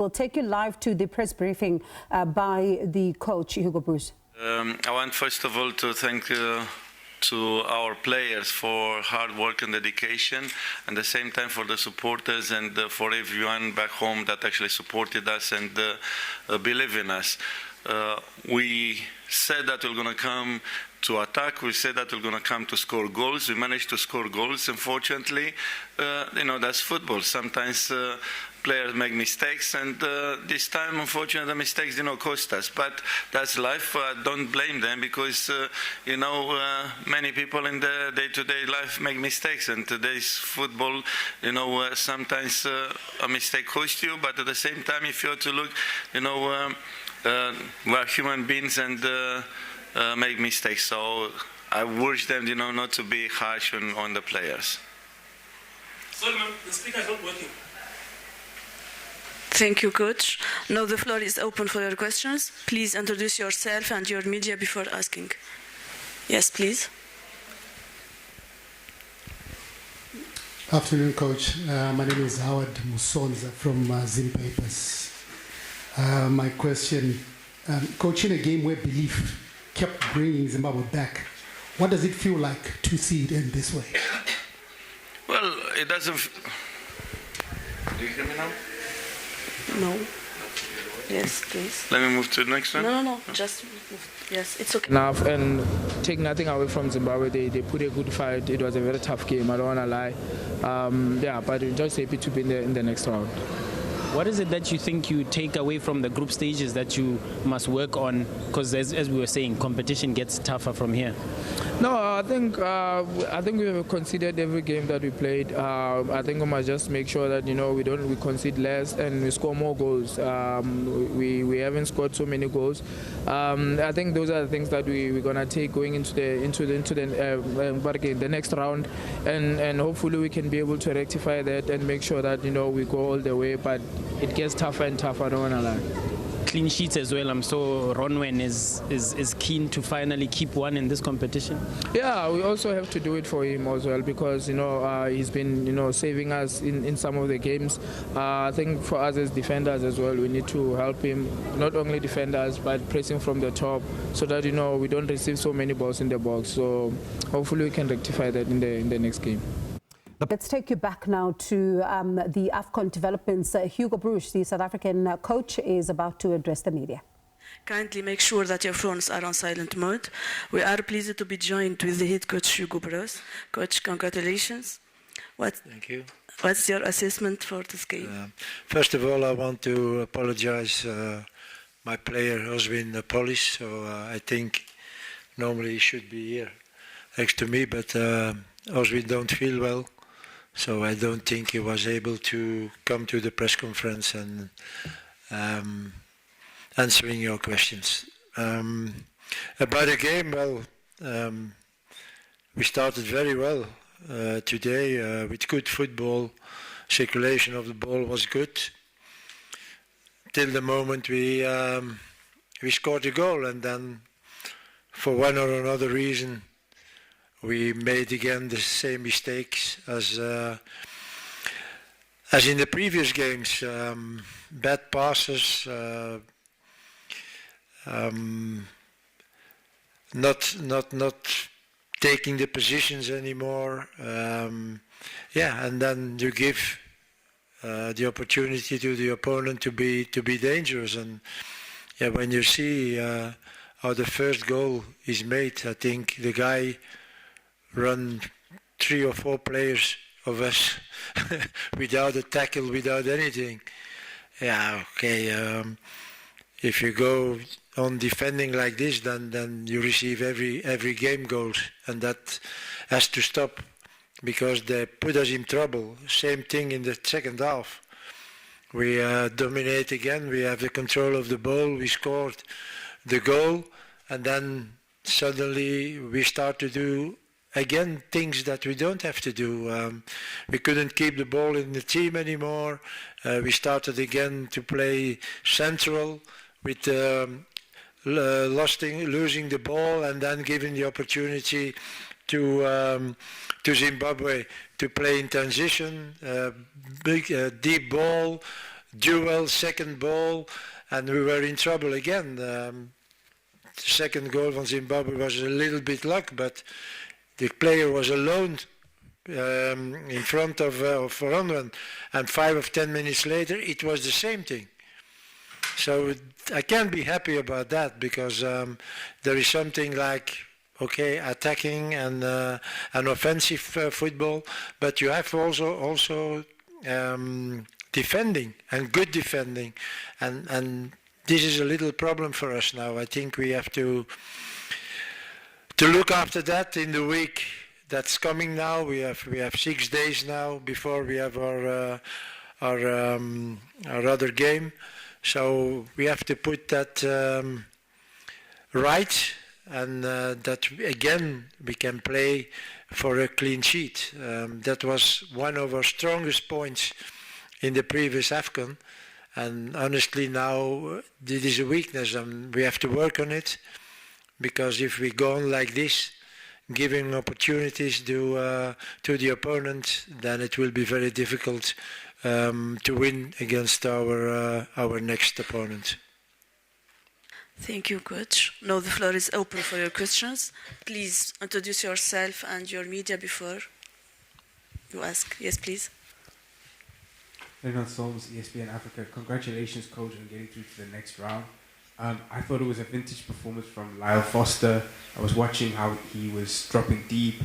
We'll take you live to the press briefing by the coach, Hugo Broos. I want first of all to thank to our players for hard work and dedication, and at the same time for the supporters and for everyone back home that actually supported us and believe in us. We said that we're going to come to attack. We said that we're going to come to score goals. We managed to score goals. Unfortunately, that's football. Sometimes players make mistakes, and this time, unfortunately, the mistakes cost us. But that's life. Don't blame them because many people in the day-to-day life make mistakes, and today's football, sometimes a mistake costs you. But at the same time, if you have to look, we're human beings and make mistakes. So I urge them, not to be harsh on the players. Solomon, the speaker is not working. Thank you, Coach. Now the floor is open for your questions. Please introduce yourself and your media before asking. Yes, please. Afternoon, Coach. My name is Howard Musonza from Zimbabwe. My question, Coach, in a game where belief kept bringing Zimbabwe back, what does it feel like to see it end this way? Well, it doesn't... Do you hear me now? No. Yes, please. Let me move to the next one. No. Just move. Yes, it's okay. Enough, and take nothing away from Zimbabwe. They put a good fight. It was a very tough game. I don't want to lie. But we're just happy to be in the next round. What is it that you think you take away from the group stages that you must work on? Because as we were saying, competition gets tougher from here. No, I think we have considered every game that we played. I think we must just make sure that we concede less and we score more goals. We haven't scored so many goals. I think those are the things that we're gonna take going into the next round, and hopefully we can be able to rectify that and make sure that we go all the way. But it gets tougher and tougher. I don't wanna lie. Clean sheets as well. I'm so Ronwen is keen to finally keep one in this competition. Yeah, we also have to do it for him as well because he's been saving us in some of the games. I think for us as defenders as well, we need to help him not only defend us but pressing from the top so that we don't receive so many balls in the box. So hopefully we can rectify that in the next game. Let's take you back now to the AFCON developments. Hugo Broos, the South African coach, is about to address the media. Kindly make sure that your phones are on silent mode. We are pleased to be joined with the head coach, Hugo Broos. Coach, congratulations. Thank you. What's your assessment for this game? First of all, I want to apologize. My player has been Polish, so I think normally he should be here next to me, but Oswin don't feel well. So I don't think he was able to come to the press conference and answering your questions. About the game, well, we started very well today with good football. Circulation of the ball was good till the moment we scored a goal, and then for one or another reason we made again the same mistakes as in the previous games. Bad passes, not taking the positions anymore. And then you give the opportunity to the opponent to be dangerous. And when you see how the first goal is made, I think the guy run 3 or 4 players of us without a tackle, without anything. If you go on defending like this, then you receive every game goals, and that has to stop because they put us in trouble. Same thing in the second half. We dominate again. We have the control of the ball. We scored the goal, and then suddenly we start to do again things that we don't have to do. We couldn't keep the ball in the team anymore. We started again to play central with losing the ball and then giving the opportunity to Zimbabwe to play in transition, big deep ball, duel, second ball, and we were in trouble again. The second goal from Zimbabwe was a little bit luck, but the player was alone in front of Ronwen, and 5 or 10 minutes later it was the same thing. So I can't be happy about that, because there is something like, okay, attacking and an offensive football, but you have also defending, and good defending, and this is a little problem for us now. I think we have to look after that in the week that's coming now. We have 6 days now before we have our other game, so we have to put that right, and that again we can play for a clean sheet. That was one of our strongest points in the previous AFCON, and honestly now this is a weakness, and we have to work on it, because if we go on like this, giving opportunities to the opponent, then it will be very difficult to win against our next opponent. Thank you, Coach. Now the floor is open for your questions. Please introduce yourself and your media before you ask. Yes, please. Leonard Solms, ESPN Africa. Congratulations, Coach, on getting through to the next round. I thought it was a vintage performance from Lyle Foster. I was watching how he was dropping deep,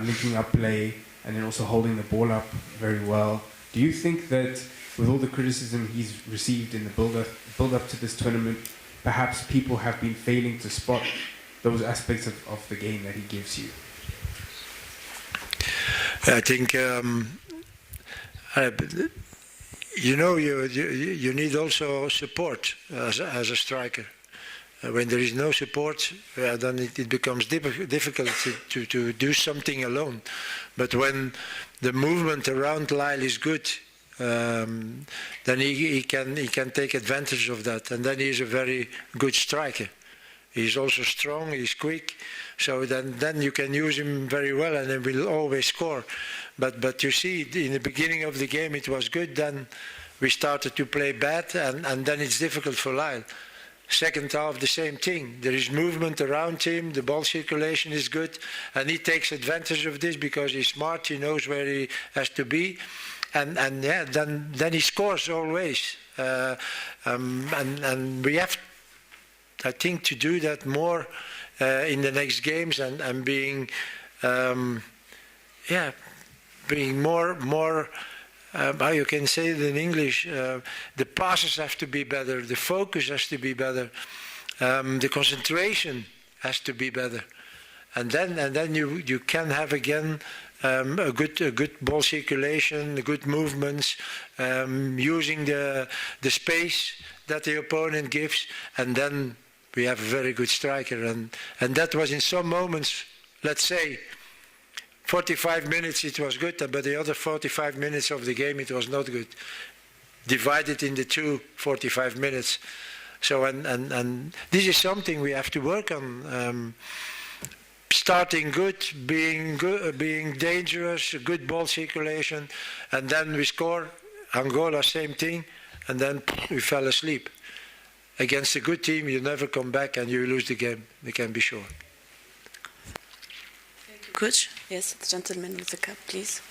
linking up play, and then also holding the ball up very well. Do you think that with all the criticism he's received in the build-up to this tournament, perhaps people have been failing to spot those aspects of the game that he gives you? I think you need also support as a striker. When there is no support, then it becomes difficult to do something alone. But when the movement around Lyle is good, then he can take advantage of that, and then he's a very good striker. He's also strong, he's quick, so then you can use him very well, and he will always score. But you see, in the beginning of the game it was good, then we started to play bad, and then it's difficult for Lyle. Second half, the same thing. There is movement around him, the ball circulation is good, and he takes advantage of this because he's smart, he knows where he has to be, and yeah, then he scores always. And we have, I think, to do that more in the next games, and being more how you can say it in English, the passes have to be better, the focus has to be better, the concentration has to be better, and then you can have again a good ball circulation, good movements, using the space that the opponent gives, and then we have a very good striker, and that was in some moments, let's say 45 minutes it was good, but the other 45 minutes of the game it was not good. Divided into 2 45 minutes. So and this is something we have to work on. Starting good, being dangerous, good ball circulation, and then we score. Angola, same thing, and then we fell asleep. Against a good team, you never come back and you lose the game. We can be sure. Coach? Yes, the gentleman with the cap, please.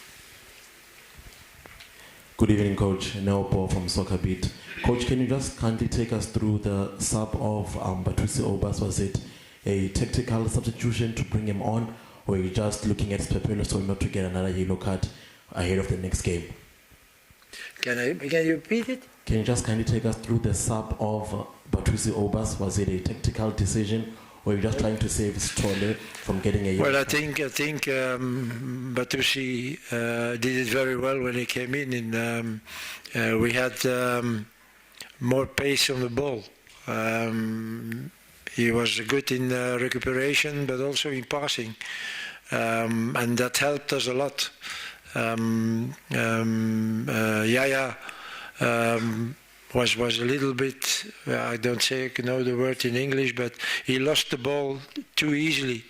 Good evening, Coach. Neopo from Soccer Beat. Coach, can you just kindly take us through the sub of Batusi Obas? Was it a tactical substitution to bring him on, or are you just looking at Pepelo so not to get another yellow card ahead of the next game? Can you repeat it? Can you just kindly take us through the sub of Batusi Obas? Was it a tactical decision, or are you just trying to save Stole from getting a yellow card? Well, I think Batusi did it very well when he came in. We had more pace on the ball. He was good in recuperation, but also in passing, and that helped us a lot. Yaya was a little bit, I don't know the word in English, but he lost the ball too easily,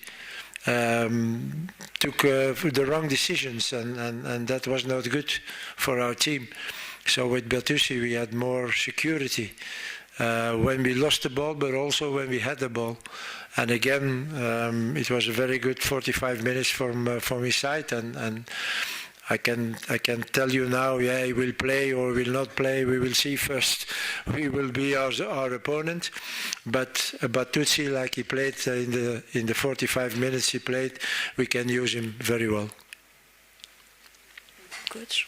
took the wrong decisions, and that was not good for our team. So with Bertucci we had more security when we lost the ball, but also when we had the ball. And again, it was a very good 45 minutes from his side, and I can tell you now, yeah, he will play or will not play. We will see first. We will be our opponent. But Tutsi, like he played in the 45 minutes he played, we can use him very well. Coach.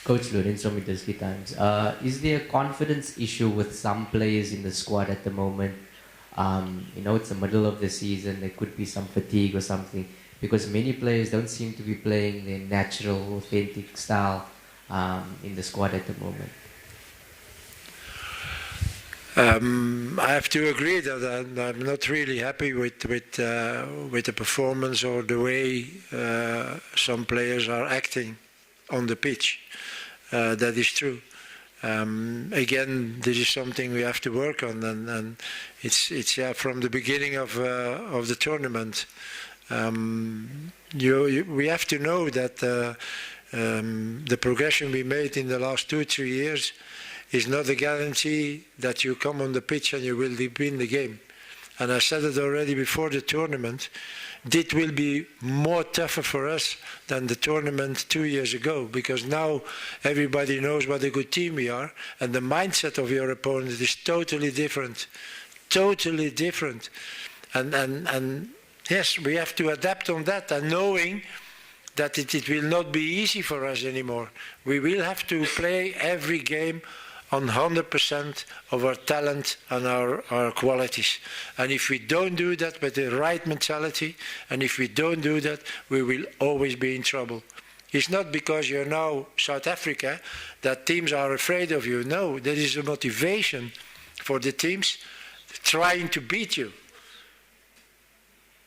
Coach Lorenzo Middlesky Times. Is there a confidence issue with some players in the squad at the moment? It's the middle of the season, there could be some fatigue or something, because many players don't seem to be playing their natural, authentic style in the squad at the moment. I have to agree that I'm not really happy with the performance or the way some players are acting on the pitch. That is true. Again, this is something we have to work on, and it's from the beginning of the tournament. We have to know that the progression we made in the last 2-3 years is not a guarantee that you come on the pitch and you will win the game. And I said it already before the tournament. It will be more tougher for us than the tournament 2 years ago, because now everybody knows what a good team we are, and the mindset of your opponent is totally different. Totally different. And yes, we have to adapt on that, and knowing that it will not be easy for us anymore. We will have to play every game on 100% of our talent and our qualities. And if we don't do that with the right mentality, and if we don't do that, we will always be in trouble. It's not because you're now South Africa that teams are afraid of you. No, there is a motivation for the teams trying to beat you.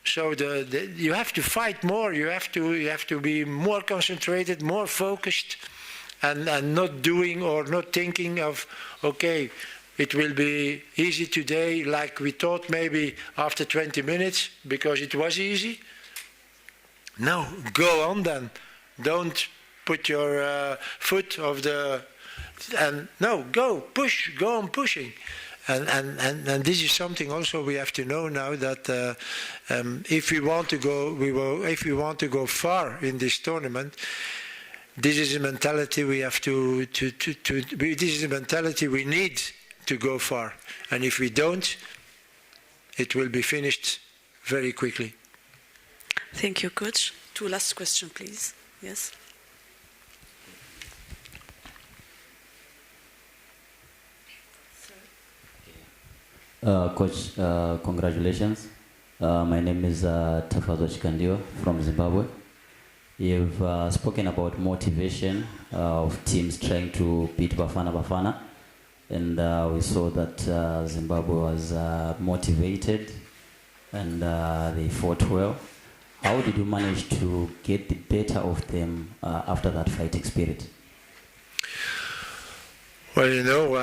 So you have to fight more. You have to be more concentrated, more focused. And not doing or not thinking of, okay, it will be easy today like we thought maybe after 20 minutes because it was easy. No, go on then. Don't put your foot off the... And no, go, push, go on pushing. And this is something also we have to know now, that if we want to go far in this tournament, this is a mentality we have this is a mentality we need to go far. And if we don't, it will be finished very quickly. Thank you, Coach. 2 last questions, please. Yes. Coach, congratulations. My name is Tafazo Chikandiwa from Zimbabwe. You've spoken about motivation of teams trying to beat Bafana Bafana, and we saw that Zimbabwe was motivated and they fought well. How did you manage to get the better of them after that fighting spirit? Well,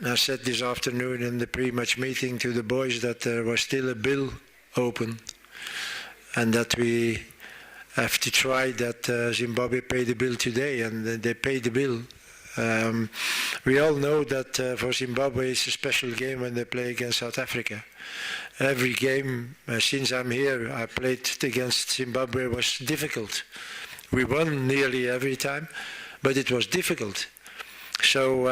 I said this afternoon in the pre-match meeting to the boys that there was still a bill open, and that we have to try that Zimbabwe pay the bill today, and they paid the bill. We all know that for Zimbabwe it's a special game when they play against South Africa. Every game since I'm here, I played against Zimbabwe was difficult. We won nearly every time, but it was difficult. So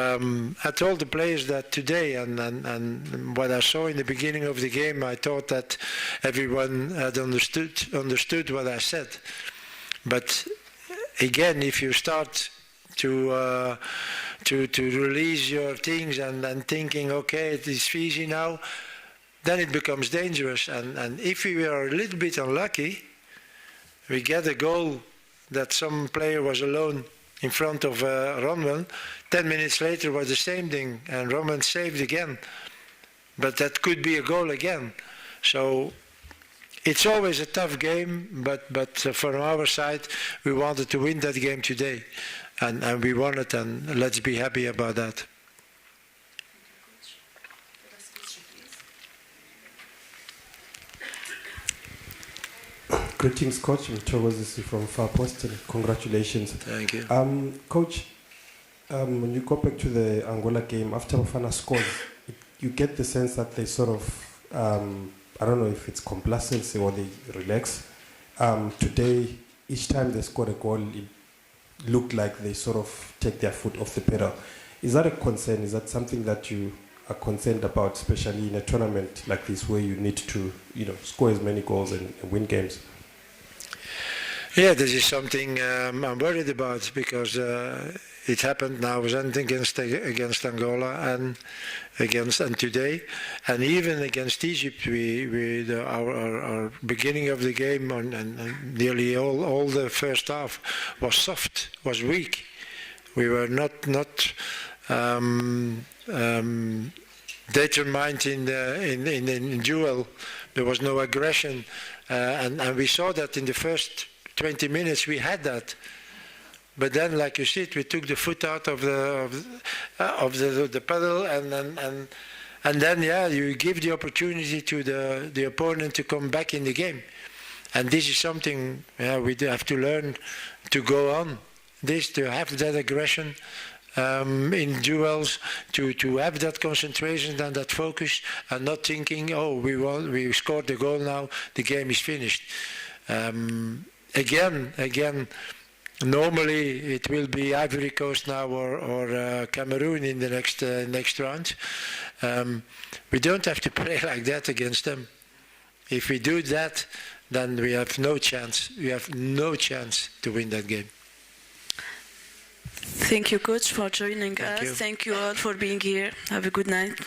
I told the players that today, and what I saw in the beginning of the game, I thought that everyone had understood what I said. But again, if you start to release your things and thinking, okay, it is easy now, then it becomes dangerous. And if we are a little bit unlucky, we get a goal that some player was alone in front of Ronwen. 10 minutes later was the same thing, and Ronwen saved again. But that could be a goal again. So it's always a tough game, but from our side, we wanted to win that game today. And we won it, and let's be happy about that. Greetings, Coach. I'm Thokozisi from Far Post, and congratulations. Thank you. Coach, when you go back to the Angola game, after Bafana scores, you get the sense that they sort of, I don't know if it's complacency or they relax. Today, each time they scored a goal, it looked like they sort of take their foot off the pedal. Is that a concern? Is that something that you are concerned about, especially in a tournament like this where you need to, score as many goals and win games? Yeah, this is something I'm worried about because it happened now against Angola and today, and even against Egypt. Our beginning of the game and nearly all the first half was soft, was weak. We were not determined in duel. There was no aggression, and we saw that in the first 20 minutes we had that, but then, like you said, we took the foot out of the pedal, and then you give the opportunity to the opponent to come back in the game, and this is something we have to learn to go on. To have that aggression in duels, to have that concentration and that focus, and not thinking, oh, we scored the goal now, the game is finished. Again, normally it will be Ivory Coast now or Cameroon in the next round. We don't have to play like that against them. If we do that, then we have no chance. We have no chance to win that game. Thank you, Coach, for joining us. You. Thank you all for being here. Have a good night.